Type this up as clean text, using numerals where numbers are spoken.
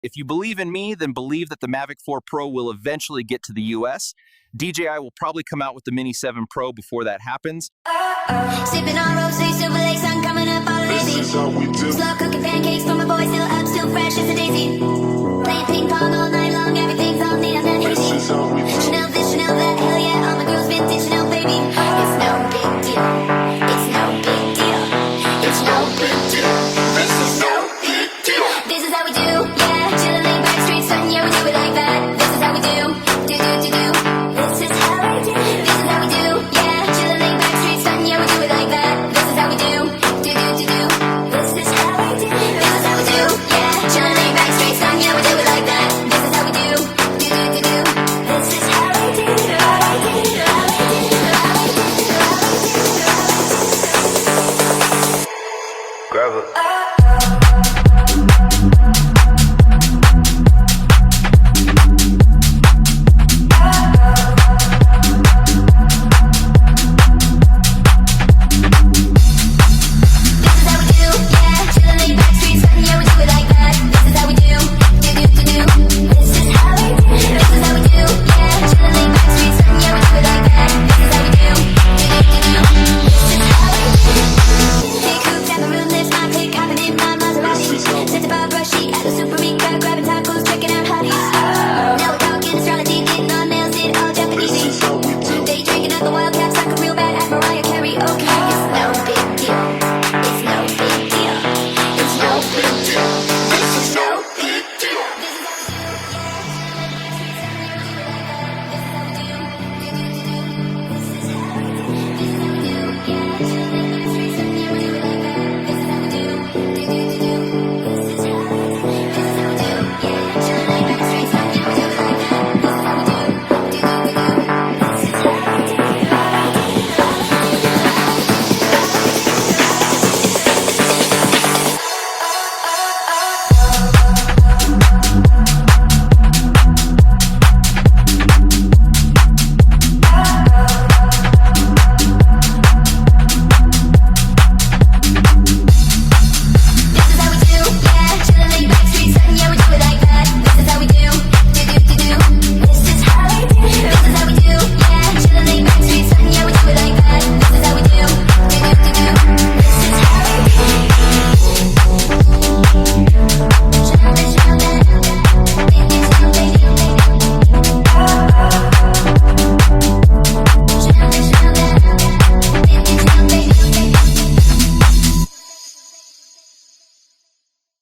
If you believe in me, then believe that the Mavic 4 Pro will eventually get to the US. DJI will probably come out with the Mini 7 Pro before that happens. Sipping on rosé, silver lake sun coming up all lazy. Slow cooking pancakes for my boy, still up, still fresh as a daisy. Playing ping pong all night long, everything's all neat and then hazy. Chanel this, Chanel that, hell yeah, all my girls vintage Chanel, baby. It's no big deal. It's no big deal. It's no big deal. This is no big deal. This is how we do.